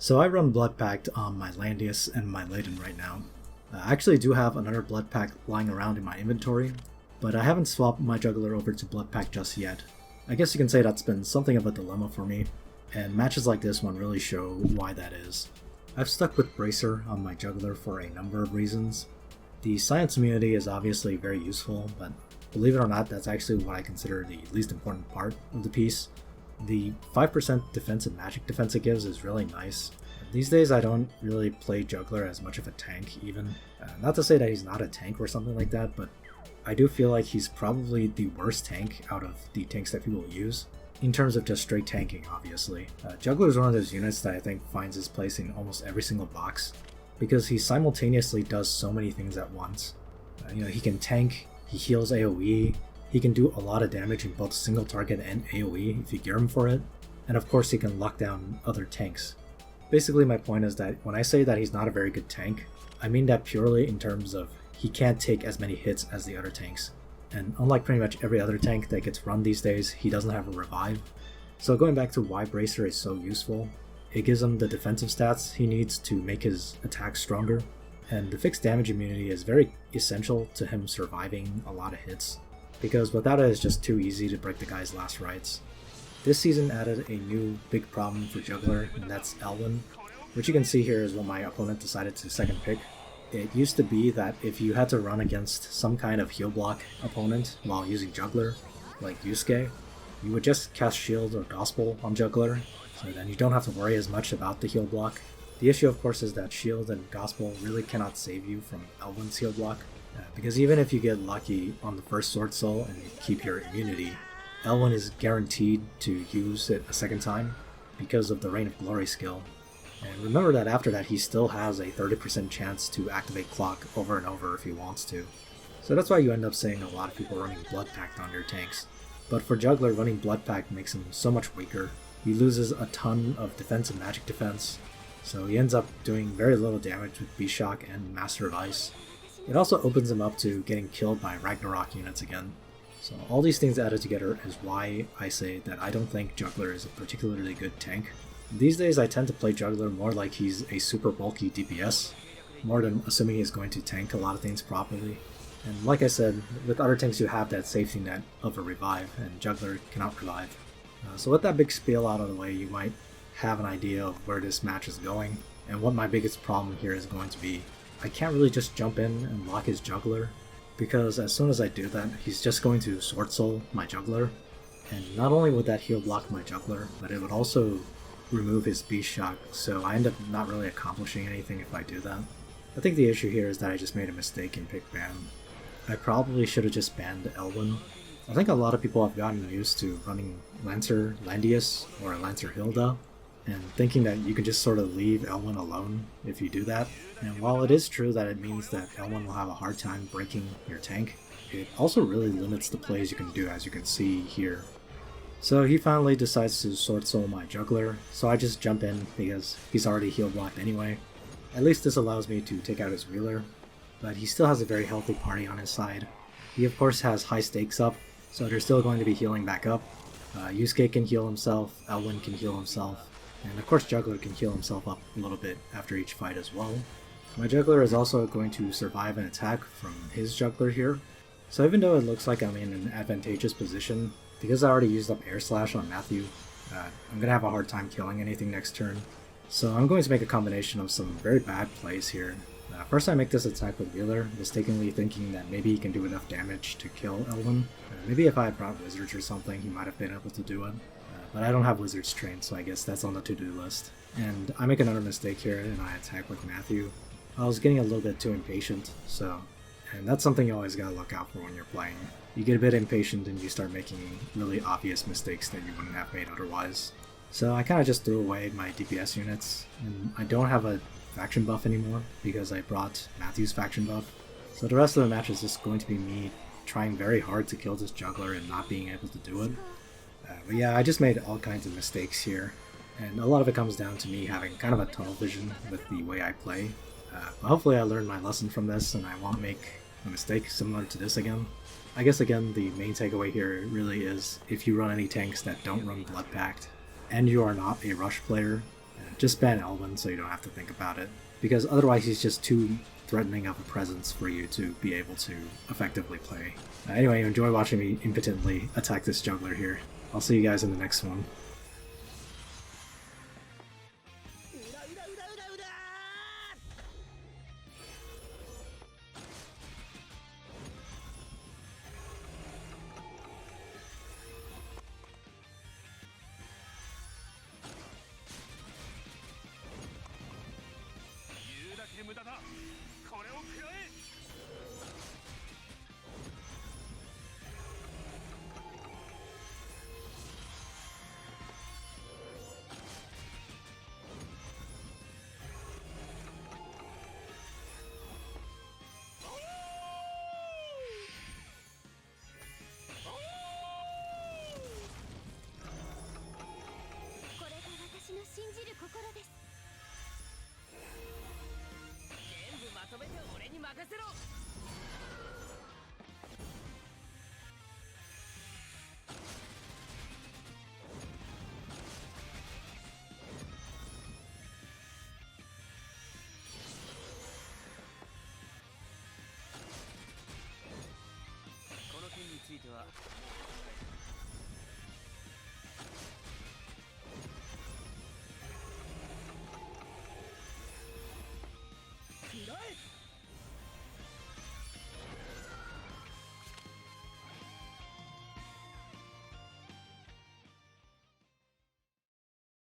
So I run Blood Pact on my Landius and my Laden right now. I actually do have another Blood Pact lying around in my inventory, but I haven't swapped my Juggler over to Blood Pact just yet. I guess you can say that's been something of a dilemma for me, and matches like this one really show why that is. I've stuck with Bracer on my Juggler for a number of reasons. The Science immunity is obviously very useful, but believe it or not, that's actually what I consider the least important part of the piece. The 5% defensive magic defense it gives is really nice. These days I don't really play Jugler as much of a tank even. Not to say that he's not a tank or something like that, but I do feel like he's probably the worst tank out of the tanks that people use. In terms of just straight tanking, obviously. Jugler is one of those units that I think finds his place in almost every single box, because he simultaneously does so many things at once. He can tank, he heals AoE, he can do a lot of damage in both single target and AoE if you gear him for it, and of course he can lock down other tanks. Basically my point is that when I say that he's not a very good tank, I mean that purely in terms of he can't take as many hits as the other tanks. And unlike pretty much every other tank that gets run these days, he doesn't have a revive. So going back to why Bracer is so useful, it gives him the defensive stats he needs to make his attacks stronger, and the fixed damage immunity is very essential to him surviving a lot of hits, because without it it's just too easy to break the guy's last rites. This season added a new big problem for Jugler, and that's Elwin, which you can see here is what my opponent decided to second pick. It used to be that if you had to run against some kind of heal block opponent while using Jugler, like Yusuke, you would just cast Shield or Gospel on Jugler, so then you don't have to worry as much about the heal block. The issue of course is that Shield and Gospel really cannot save you from Elwin's heal block, because even if you get lucky on the first Sword Soul and you keep your immunity, Elwin is guaranteed to use it a second time because of the Reign of Glory skill. And remember that after that he still has a 30% chance to activate Clock over and over if he wants to. So that's why you end up seeing a lot of people running Blood Pact on their tanks. But for Jugler, running Blood Pact makes him so much weaker. He loses a ton of defensive magic defense, so he ends up doing very little damage with Beast Shock and Master of Ice. It also opens him up to getting killed by Ragnarok units again. So all these things added together is why I say that I don't think Jugler is a particularly good tank. These days I tend to play Jugler more like he's a super bulky DPS, more than assuming he's going to tank a lot of things properly. And like I said, with other tanks you have that safety net of a revive, and Jugler cannot revive. So with that big spiel out of the way, you might have an idea of where this match is going, and what my biggest problem here is going to be. I can't really just jump in and lock his Jugler, because as soon as I do that, he's just going to Sword Soul my Jugler, and not only would that heal block my Jugler, but it would also remove his Beast Shock, so I end up not really accomplishing anything if I do that. I think the issue here is that I just made a mistake in pick ban. I probably should have just banned Elwin. I think a lot of people have gotten used to running Lancer Landius or Lancer Hilda, and thinking that you can just sort of leave Elwin alone if you do that. And while it is true that it means that Elwin will have a hard time breaking your tank, it also really limits the plays you can do, as you can see here. So he finally decides to Sword Soul my Jugler, so I just jump in because he's already heal blocked anyway. At least this allows me to take out his Wheeler, but he still has a very healthy party on his side. He of course has high stakes up, so they're still going to be healing back up. Yusuke can heal himself, Elwin can heal himself, and of course Jugler can heal himself up a little bit after each fight as well. My Jugler is also going to survive an attack from his Jugler here, so even though it looks like I'm in an advantageous position, because I already used up Air Slash on Matthew, I'm going to have a hard time killing anything next turn. So I'm going to make a combination of some very bad plays here. First I make this attack with Wheeler, mistakenly thinking that maybe he can do enough damage to kill Elwin. Maybe if I had brought Wizards or something he might have been able to do it. But I don't have Wizards trained, so I guess that's on the to-do list. And I make another mistake here and I attack with Matthew. I was getting a little bit too impatient, and that's something you always gotta look out for when you're playing. You get a bit impatient and you start making really obvious mistakes that you wouldn't have made otherwise. So I kinda just threw away my DPS units, and I don't have a faction buff anymore because I brought Matthew's faction buff. So the rest of the match is just going to be me trying very hard to kill this Jugler and not being able to do it. But yeah, I just made all kinds of mistakes here, and a lot of it comes down to me having kind of a tunnel vision with the way I play. But hopefully I learned my lesson from this and I won't make a mistake similar to this again. I guess again the main takeaway here really is if you run any tanks that don't run Blood Pact, and you are not a rush player, Just ban Elwin so you don't have to think about it, because otherwise he's just too threatening of a presence for you to be able to effectively play. Anyway, enjoy watching me impotently attack this Jugler here. I'll see you guys in the next one. Right.